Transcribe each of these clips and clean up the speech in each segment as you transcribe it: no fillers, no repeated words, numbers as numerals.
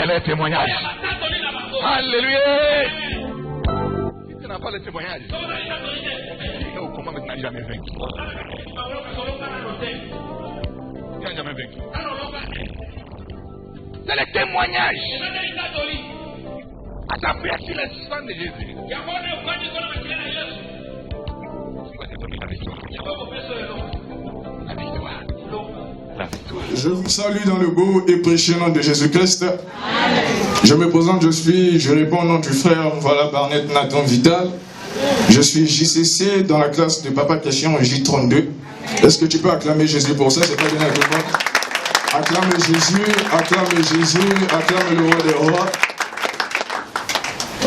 les témoignages. Alléluia. Si tu n'as pas le témoignage, comment tu n'as jamais vaincu? Tu n'as jamais vaincu. C'est le témoignage. À ta prière sur le sang de Jésus. Je vous salue dans le beau et précieux nom de Jésus-Christ. Je me présente, je réponds au nom du frère voilà Barnett Nathan Vital. Je suis JCC dans la classe de Papa Question J32. Est-ce que tu peux acclamer Jésus pour ça? C'est pas donné à tout le monde. Acclame Jésus, acclame Jésus, acclame le roi des rois.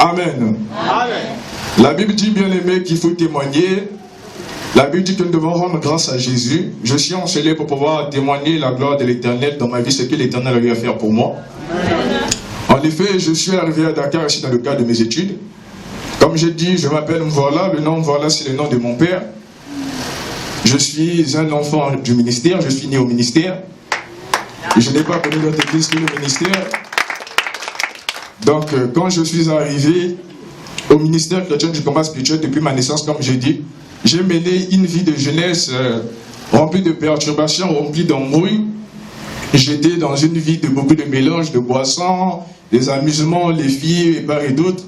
Amen. Amen. La Bible dit, bien aimé, qu'il faut témoigner. La Bible dit que nous devons rendre grâce à Jésus. Je suis encelé pour pouvoir témoigner la gloire de l'Éternel dans ma vie, ce que l'Éternel a eu à faire pour moi. En effet, je suis arrivé à Dakar ici dans le cadre de mes études. Comme j'ai dit, je m'appelle Mvola. Le nom Mvola, c'est le nom de mon père. Je suis un enfant du ministère. Je suis né au ministère. Je n'ai pas connu d'autre église que le ministère. Donc, quand je suis arrivé au ministère chrétien du combat spirituel depuis ma naissance, comme j'ai dit, j'ai mené une vie de jeunesse remplie de perturbations, remplie d'embrouilles. J'étais dans une vie de beaucoup de mélanges, de boissons, des amusements, les filles et part et d'autres.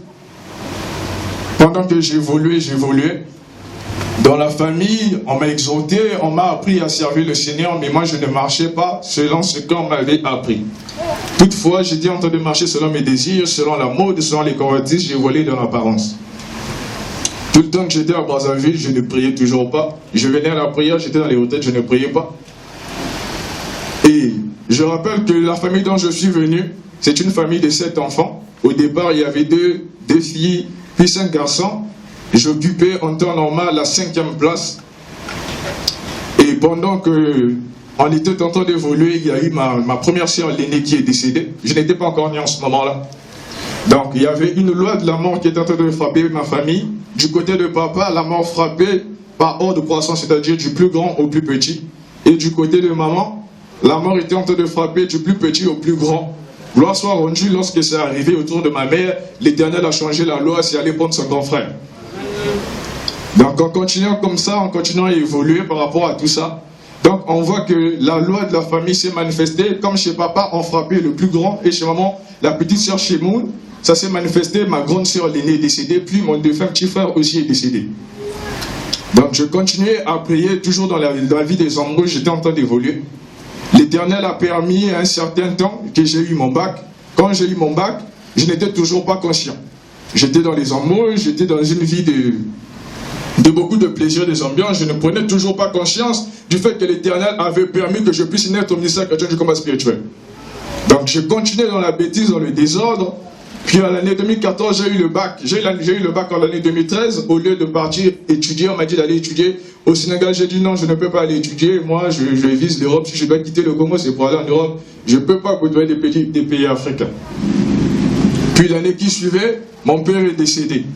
Pendant que j'évoluais. Dans la famille, on m'a exhorté, on m'a appris à servir le Seigneur, mais moi je ne marchais pas selon ce qu'on m'avait appris. Toutefois, j'étais en train de marcher selon mes désirs, selon la mode, selon les convoitises, j'évoluais dans l'apparence. Tout le temps que j'étais à Brazzaville, je ne priais toujours pas. Je venais à la prière, j'étais dans les retraites, je ne priais pas. Et je rappelle que la famille dont je suis venu, c'est une famille de 7 enfants. Au départ, il y avait deux filles, puis 5 garçons. J'occupais en temps normal la 5e place. Et pendant que on était en train d'évoluer, il y a eu ma première sœur, l'aînée, qui est décédée. Je n'étais pas encore né en ce moment-là. Donc il y avait une loi de la mort qui était en train de frapper ma famille. Du côté de papa, la mort frappait par ordre de croissance, c'est-à-dire du plus grand au plus petit. Et du côté de maman, la mort était en train de frapper du plus petit au plus grand. Gloire soit rendue, lorsque c'est arrivé autour de ma mère, l'Éternel a changé la loi, c'est aller prendre son grand frère. Donc en continuant comme ça, en continuant à évoluer par rapport à tout ça, donc on voit que la loi de la famille s'est manifestée. Comme chez papa, on frappait le plus grand, et chez maman, la petite sœur Chemoun, ça s'est manifesté. Ma grande sœur l'aînée est décédée, puis mon défunt petit frère aussi est décédé. Donc je continuais à prier, toujours dans la vie des embrouilles, j'étais en train d'évoluer. L'Éternel a permis un certain temps que j'ai eu mon bac. Quand j'ai eu mon bac, je n'étais toujours pas conscient. J'étais dans les embrouilles, j'étais dans une vie de beaucoup de plaisir, des ambiances. Je ne prenais toujours pas conscience du fait que l'Éternel avait permis que je puisse naître au ministère chrétien du combat spirituel. Donc je continuais dans la bêtise, dans le désordre. Puis à l'année 2014, j'ai eu le bac. J'ai eu le bac en l'année 2013. Au lieu de partir étudier, on m'a dit d'aller étudier au Sénégal. J'ai dit non, je ne peux pas aller étudier. Moi, je vise l'Europe. Si je dois quitter le Congo, c'est pour aller en Europe. Je ne peux pas côtoyer des pays africains. Puis l'année qui suivait, mon père est décédé.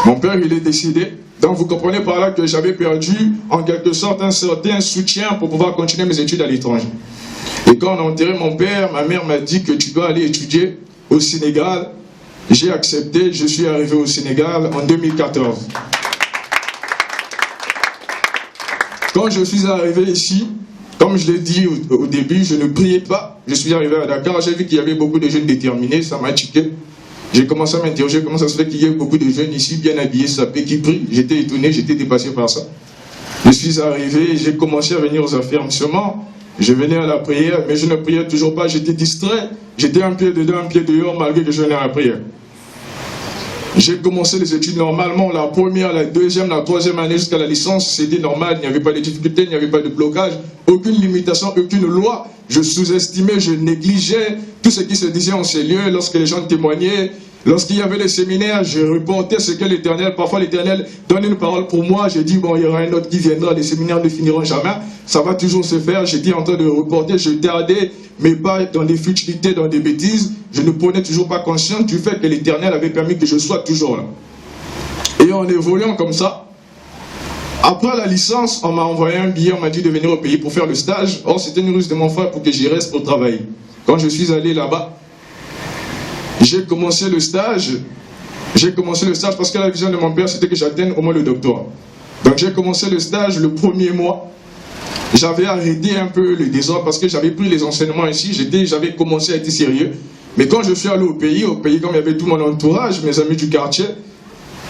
Mon père, il est décédé. Donc vous comprenez par là que j'avais perdu en quelque sorte un certain soutien pour pouvoir continuer mes études à l'étranger. Et quand on a enterré mon père, ma mère m'a dit que tu dois aller étudier au Sénégal. J'ai accepté, je suis arrivé au Sénégal en 2014. Quand je suis arrivé ici, comme je l'ai dit au début, je ne priais pas. Je suis arrivé à Dakar, j'ai vu qu'il y avait beaucoup de jeunes déterminés, ça m'a tiqué. J'ai commencé à m'interroger comment ça se fait qu'il y ait beaucoup de jeunes ici, bien habillés, sapés, qui prient. J'étais étonné, j'étais dépassé par ça. Je suis arrivé, j'ai commencé à venir aux affermissements. Je venais à la prière, mais je ne priais toujours pas, j'étais distrait. J'étais un pied dedans, un pied dehors, malgré que je venais à la prière. J'ai commencé les études normalement, la première, la deuxième, la troisième année jusqu'à la licence, c'était normal, il n'y avait pas de difficultés, il n'y avait pas de blocage, aucune limitation, aucune loi. Je sous-estimais, je négligeais tout ce qui se disait en ces lieux lorsque les gens témoignaient. Lorsqu'il y avait les séminaires, je reportais ce que l'Éternel, parfois l'Éternel donne une parole pour moi, j'ai dit bon, il y aura un autre qui viendra, les séminaires ne finiront jamais, ça va toujours se faire, j'étais en train de reporter, je tardais, mais pas dans des futilités, dans des bêtises, je ne prenais toujours pas conscience du fait que l'Éternel avait permis que je sois toujours là. Et en évoluant comme ça, après la licence, on m'a envoyé un billet, on m'a dit de venir au pays pour faire le stage. Or, c'était une ruse de mon frère pour que j'y reste pour travailler. Quand je suis allé là-bas, j'ai commencé le stage. J'ai commencé le stage parce que la vision de mon père, c'était que j'atteigne au moins le doctorat. Donc j'ai commencé le stage le premier mois. J'avais arrêté un peu le désordre parce que j'avais pris les enseignements ici. J'avais commencé à être sérieux. Mais quand je suis allé au pays, comme il y avait tout mon entourage, mes amis du quartier,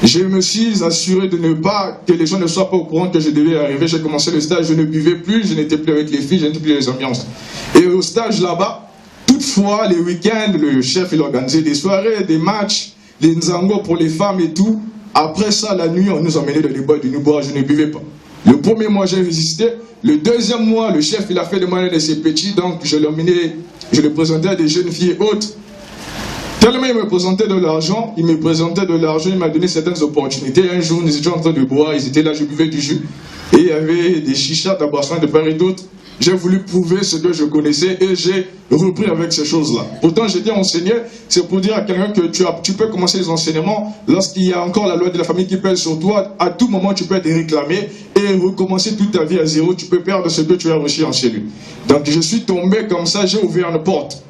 je me suis assuré de ne pas, que les gens ne soient pas au courant que je devais arriver. J'ai commencé le stage, je ne buvais plus, je n'étais plus avec les filles, je n'étais plus dans les ambiances. Et au stage là-bas, toutefois, les week-ends, le chef il organisait des soirées, des matchs, des nzango pour les femmes et tout. Après ça, la nuit, on nous emmenait dans les boîtes de nous boire, je ne buvais pas. Le premier mois, j'ai résisté. Le deuxième mois, le chef, il a fait demander de ses petits, donc je le présentais à des jeunes filles hautes. Tellement il me présentait de l'argent, il m'a donné certaines opportunités. Un jour, nous étions en train de boire, ils étaient là, je buvais du jus. Et il y avait des chichas, des boissons de part et d'autre. J'ai voulu prouver ce que je connaissais et j'ai repris avec ces choses-là. Pourtant, j'étais enseigné, c'est pour dire à quelqu'un que tu peux commencer les enseignements lorsqu'il y a encore la loi de la famille qui pèse sur toi. À tout moment, tu peux être réclamé et recommencer toute ta vie à zéro. Tu peux perdre ce que tu as reçu en cellule. Donc, je suis tombé comme ça, j'ai ouvert une porte.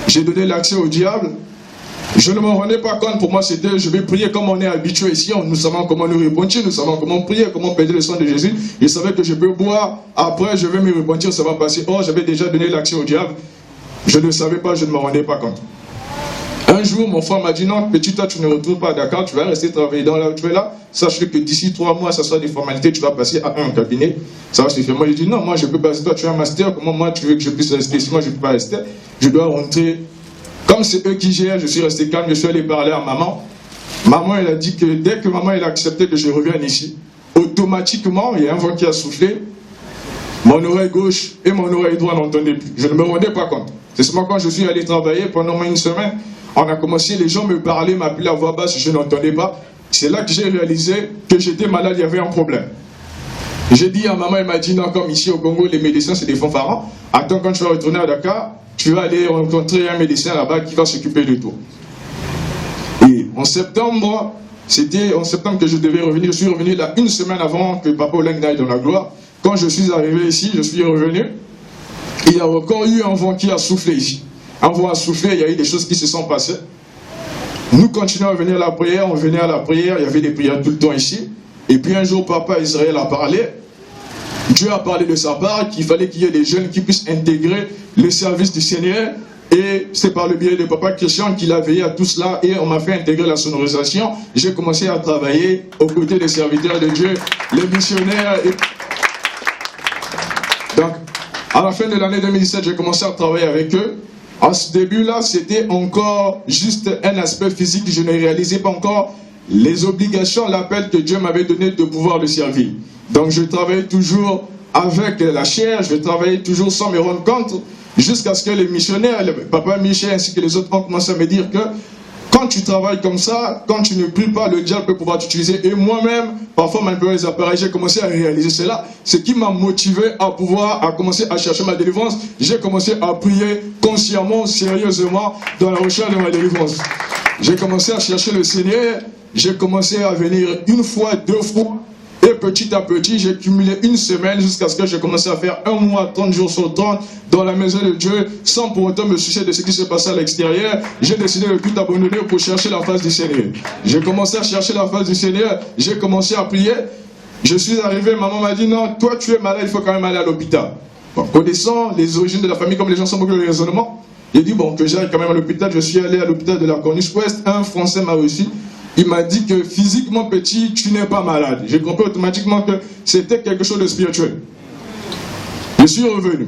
J'ai donné l'accès au diable. Je ne m'en rendais pas compte. Pour moi, c'était je vais prier comme on est habitué ici. Nous savons comment nous repentir, nous savons comment prier, comment payer le sang de Jésus. Je savais que je peux boire. Après, je vais me repentir, ça va passer. Or, j'avais déjà donné l'accès au diable. Je ne savais pas, je ne m'en rendais pas compte. Un jour, mon frère m'a dit non, petit, toi, tu ne retournes pas à Dakar, tu vas rester travailler dans là où tu es là. Sache que d'ici 3 mois, ça sera des formalités, tu vas passer à un cabinet. Ça va se faire. Moi, j'ai dit non, moi, je peux passer. Toi, tu as un master. Comment moi, tu veux que je puisse rester? Si moi, je ne peux pas rester, je dois rentrer. Comme c'est eux qui gèrent, je suis resté calme, je suis allé parler à maman. Maman, elle a dit que dès que maman elle a accepté que je revienne ici, automatiquement, il y a un vent qui a soufflé, mon oreille gauche et mon oreille droite n'entendaient plus. Je ne me rendais pas compte. C'est seulement quand je suis allé travailler pendant une semaine, on a commencé, les gens me parlaient, m'appelaient à voix basse, je n'entendais pas. C'est là que j'ai réalisé que j'étais malade, il y avait un problème. J'ai dit à maman, elle m'a dit non, comme ici au Congo, les médecins c'est des fanfarons. Attends, quand tu vas retourner à Dakar, tu vas aller rencontrer un médecin là-bas qui va s'occuper de tout. Et en septembre, c'était en septembre que je devais revenir. Je suis revenu là une semaine avant que Papa Olang n'aille dans la gloire. Quand je suis arrivé ici, je suis revenu. Il y a encore eu un vent qui a soufflé ici. Un vent a soufflé, il y a eu des choses qui se sont passées. Nous continuons à venir à la prière, on venait à la prière, il y avait des prières tout le temps ici. Et puis un jour, Papa Israël a parlé. Dieu a parlé de sa part qu'il fallait qu'il y ait des jeunes qui puissent intégrer le service du Seigneur. Et c'est par le biais de Papa Christian qu'il a veillé à tout cela. Et on m'a fait intégrer la sonorisation. J'ai commencé à travailler aux côtés des serviteurs de Dieu, les missionnaires. Donc, à la fin de l'année 2017, j'ai commencé à travailler avec eux. À ce début-là, c'était encore juste un aspect physique. Je ne réalisais pas encore les obligations, l'appel que Dieu m'avait donné de pouvoir le servir. Donc je travaillais toujours avec la chair, je travaillais toujours sans me rendre compte, jusqu'à ce que les missionnaires, le Papa Michel ainsi que les autres ont commencé à me dire que quand tu travailles comme ça, quand tu ne pries pas, le diable peut pouvoir t'utiliser. Et moi-même, parfois manipuler les appareils, j'ai commencé à réaliser cela. Ce qui m'a motivé à commencer à chercher ma délivrance. J'ai commencé à prier consciemment, sérieusement, dans la recherche de ma délivrance. J'ai commencé à chercher le Seigneur, j'ai commencé à venir une fois, 2 fois. Et petit à petit, j'ai cumulé une semaine jusqu'à ce que j'ai commencé à faire 1 mois, 30 jours sur 30 dans la maison de Dieu, sans pour autant me soucier de ce qui se passait à l'extérieur. J'ai décidé de tout abandonner pour chercher la face du Seigneur. J'ai commencé à chercher la face du Seigneur, j'ai commencé à prier. Je suis arrivé, maman m'a dit non, toi tu es malade, il faut quand même aller à l'hôpital. Bon, connaissant les origines de la famille, comme les gens sont beaucoup de raisonnement, j'ai dit bon, que j'aille quand même à l'hôpital. Je suis allé à l'hôpital de la Corniche Ouest, un Français m'a reçu. Il m'a dit que physiquement petit, tu n'es pas malade. J'ai compris automatiquement que c'était quelque chose de spirituel. Je suis revenu.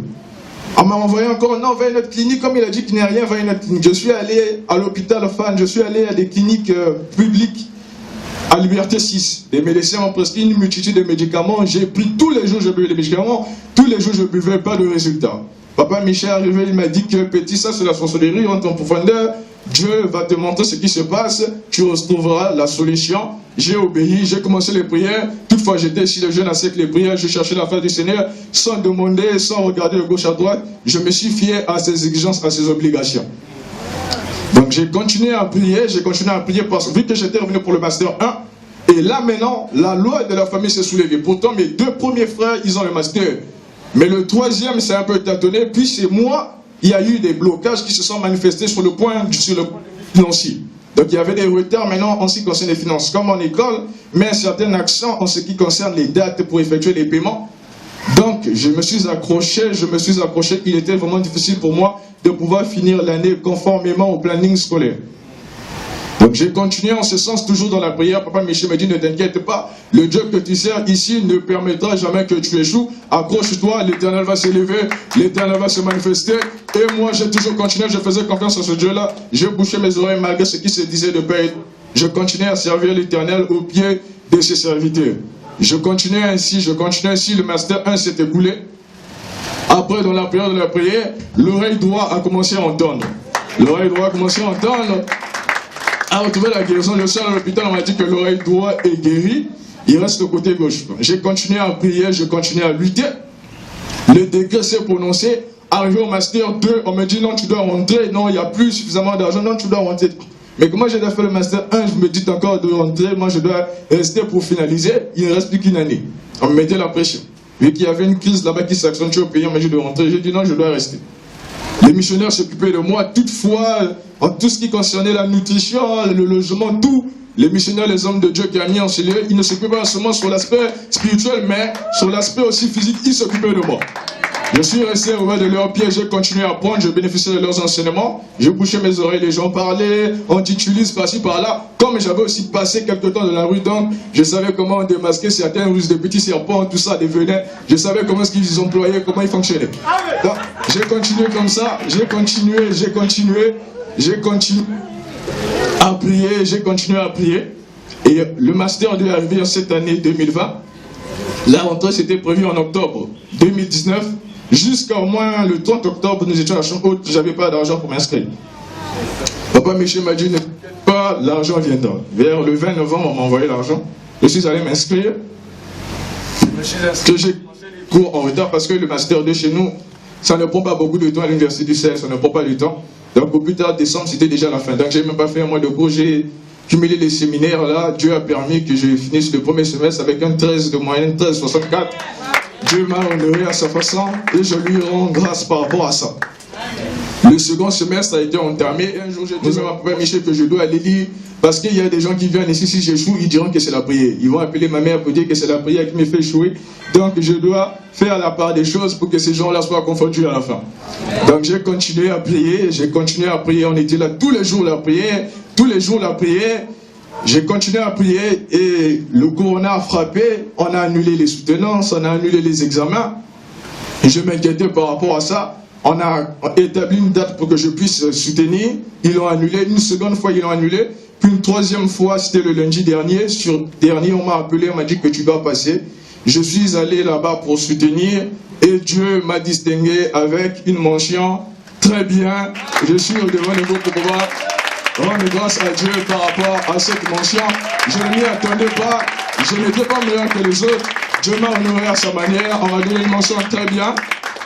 On m'a envoyé encore, non, va à une autre clinique. Comme il a dit qu'il n'y a rien, va à une autre clinique. Je suis allé à l'hôpital Fan, je suis allé à des cliniques publiques à Liberté 6. Les médecins ont prescrit une multitude de médicaments. J'ai pris tous les jours, je buvais des médicaments. Tous les jours, je ne buvais pas de résultats. Papa Michel est arrivé, il m'a dit que petit, ça c'est la sorcellerie, rentre en profondeur. Dieu va te montrer ce qui se passe, tu retrouveras la solution. J'ai obéi, j'ai commencé les prières. Toutefois, j'étais ici le jeune assez que les prières, je cherchais la face du Seigneur, sans demander, sans regarder de gauche à droite. Je me suis fié à ses exigences, à ses obligations. Donc j'ai continué à prier, parce que vu que j'étais revenu pour le Master 1, et là maintenant, la loi de la famille s'est soulevée. Pourtant, mes 2 premiers frères, ils ont le Master. Mais le 3e, c'est un peu tâtonné, puis c'est moi. Il y a eu des blocages qui se sont manifestés sur le point de financiers. Donc il y avait des retards maintenant en ce qui concerne les finances, comme en école, mais un certain accent en ce qui concerne les dates pour effectuer les paiements. Donc je me suis accroché, il était vraiment difficile pour moi de pouvoir finir l'année conformément au planning scolaire. Donc j'ai continué en ce sens, toujours dans la prière. Papa Michel me dit, ne t'inquiète pas, le Dieu que tu sers ici ne permettra jamais que tu échoues. Accroche-toi, l'Éternel va s'élever, l'Éternel va se manifester. Et moi j'ai toujours continué, je faisais confiance à ce Dieu-là. J'ai bouché mes oreilles malgré ce qui se disait de paix. Je continuais à servir l'Éternel au pied de ses serviteurs. Je continuais ainsi, le master 1 s'est écoulé. Après, dans la période de la prière, l'oreille droite a commencé à entendre. À retrouver la guérison, le soir à l'hôpital, on m'a dit que l'oreille droite est guérie. Il reste le côté gauche. J'ai continué à prier, j'ai continué à lutter. Le décret s'est prononcé. Arrivé au master 2, on me dit non, tu dois rentrer. Non, il n'y a plus suffisamment d'argent. Non, tu dois rentrer. Mais comment j'ai fait le master 1, je me dis encore de rentrer. Moi, je dois rester pour finaliser. Il ne reste plus qu'une année. On me mettait la pression. Vu qu'il y avait une crise là-bas qui s'accentuait au pays, on m'a dit de rentrer. J'ai dit non, je dois rester. Les missionnaires s'occupaient de moi. Toutefois, en tout ce qui concernait la nutrition, le logement, tout, les missionnaires, les hommes de Dieu qui ont mis en ce lieu, ils ne s'occupaient pas seulement sur l'aspect spirituel, mais sur l'aspect aussi physique, ils s'occupaient de moi. Je suis resté au bas de leurs pieds, j'ai continué à apprendre, je bénéficiais de leurs enseignements, je bouchais mes oreilles, les gens parlaient, on titulise par-ci par-là. Comme j'avais aussi passé quelque temps dans la rue, donc je savais comment démasquer certains ruses de petits serpents, tout ça devenait, je savais comment est-ce qu'ils employaient, comment ils fonctionnaient. Donc, j'ai continué comme ça, j'ai continué à prier, et le master 2 est arrivé en cette année 2020. La rentrée c'était prévu en octobre 2019. Jusqu'à au moins le 30 octobre, nous étions à la chambre haute, je n'avais pas d'argent pour m'inscrire. Papa Michel m'a dit, ne t'inquiète pas, l'argent viendra. Vers le 20 novembre, on m'a envoyé l'argent. Je suis allé m'inscrire. J'ai commencé les cours en retard parce que le master 2 chez nous, ça ne prend pas beaucoup de temps à l'université du Sahel, ça ne prend pas du temps. Donc au plus tard, décembre, c'était déjà la fin. Donc je n'ai même pas fait un mois de cours, j'ai cumulé les séminaires là. Dieu a permis que je finisse le premier semestre avec un 13 de moyenne, 13,64. Dieu m'a honoré à sa façon et je lui rends grâce par rapport à ça. Le second semestre a été entamé et un jour j'ai dit à Papa Michel que je dois aller lire parce qu'il y a des gens qui viennent ici, si j'échoue, ils diront que c'est la prière. Ils vont appeler ma mère pour dire que c'est la prière qui me fait échouer. Donc je dois faire la part des choses pour que ces gens-là soient confondus à la fin. Donc j'ai continué à prier, on était là tous les jours la prière. J'ai continué à prier et le corona a frappé, on a annulé les soutenances, on a annulé les examens. Et je m'inquiétais par rapport à ça. On a établi une date pour que je puisse soutenir. Ils l'ont annulé. Une seconde fois, ils l'ont annulé. Puis une troisième fois, c'était le lundi dernier. On m'a appelé, on m'a dit que tu dois passer. Je suis allé là-bas pour soutenir et Dieu m'a distingué avec une mention très bien. Je suis au devant de vous pour pouvoir rendre grâce à Dieu par rapport à cette mention. Je ne m'y attendais pas, je n'étais pas meilleur que les autres. Dieu m'a honoré à sa manière, on m'a donné une mention très bien.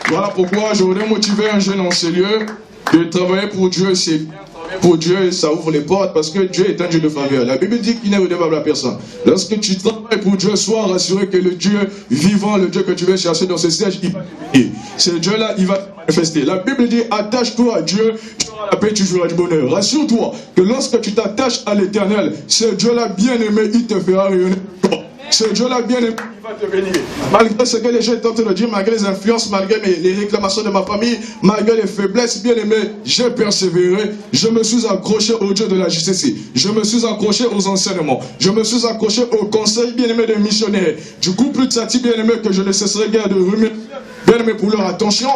Voilà pourquoi je voudrais motiver un jeune en ce lieu de travailler pour Dieu. C'est bien travailler pour Dieu, ça ouvre les portes parce que Dieu est un Dieu de faveur. La Bible dit qu'il n'est redevable à personne. Lorsque tu travailles pour Dieu, sois rassuré que le Dieu vivant, le Dieu que tu veux chercher dans ce siège, il va te bénir. Ce Dieu-là, il va te manifester. La Bible dit, attache-toi à Dieu, tu auras la paix, tu joueras du bonheur. Rassure-toi que lorsque tu t'attaches à l'Éternel, ce Dieu-là bien-aimé, il te fera rayonner. Ce Dieu-là bien-aimé, il va te bénir. Malgré ce que les gens tentent de dire, malgré les influences, malgré les réclamations de ma famille, malgré les faiblesses, bien-aimé, j'ai persévéré. Je me suis accroché au Dieu de la justice. Je me suis accroché aux enseignements. Je me suis accroché au conseil, bien-aimé, des missionnaires. Du coup, plus de ça, bien-aimé, que je ne cesserai guère de remercier, bien-aimé, pour leur attention.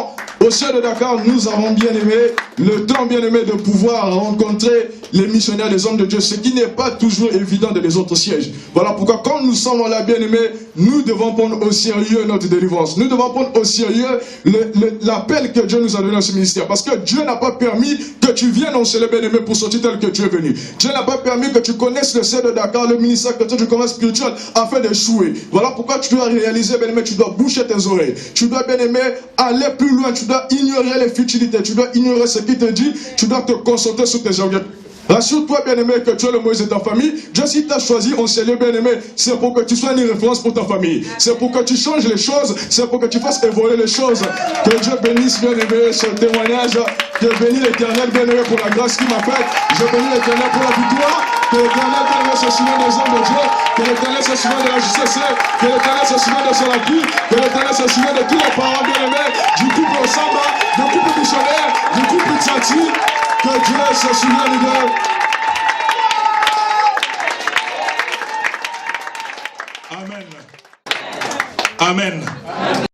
Au ciel de Dakar, nous avons bien-aimé le temps, bien-aimé, de pouvoir rencontrer les missionnaires, les hommes de Dieu, ce qui n'est pas toujours évident dans les autres sièges. Voilà pourquoi, quand nous sommes là, bien-aimés, nous devons prendre au sérieux notre délivrance. Nous devons prendre au sérieux l'appel que Dieu nous a donné dans ce ministère. Parce que Dieu n'a pas permis que tu viennes en ce bien-aimé pour sortir tel que tu es venu. Dieu n'a pas permis que tu connaisses le ciel de Dakar, le ministère que du commerce spirituel, afin d'échouer. Voilà pourquoi tu dois réaliser, bien-aimé, tu dois boucher tes oreilles. Tu dois, bien-aimé, aller plus loin. Tu dois ignorer les futilités. Tu dois ignorer ce qui te dit. Tu dois te concentrer sur tes objectifs. Rassure-toi, bien-aimé, que tu es le Moïse de ta famille. Dieu, si t'a choisi en Seigneur, bien-aimé, c'est pour que tu sois une référence pour ta famille. C'est pour que tu changes les choses. C'est pour que tu fasses évoluer les choses. Que Dieu bénisse, bien-aimé, ce témoignage. Que bénisse l'Éternel, bien-aimé, pour la grâce qu'il m'a faite. Je bénis l'Éternel pour la victoire. Que l'Éternel, bien-aimé, se souvienne des hommes de Dieu. Que l'Éternel se souvienne de la justice. Que l'Éternel se souvienne de son appui. Que l'Éternel se souvienne de tous les parents, bien-aimé, du couple Osama, du couple missionnaire, du couple Tsati. Que Dieu se souvienne d'eux. Amen. Amen.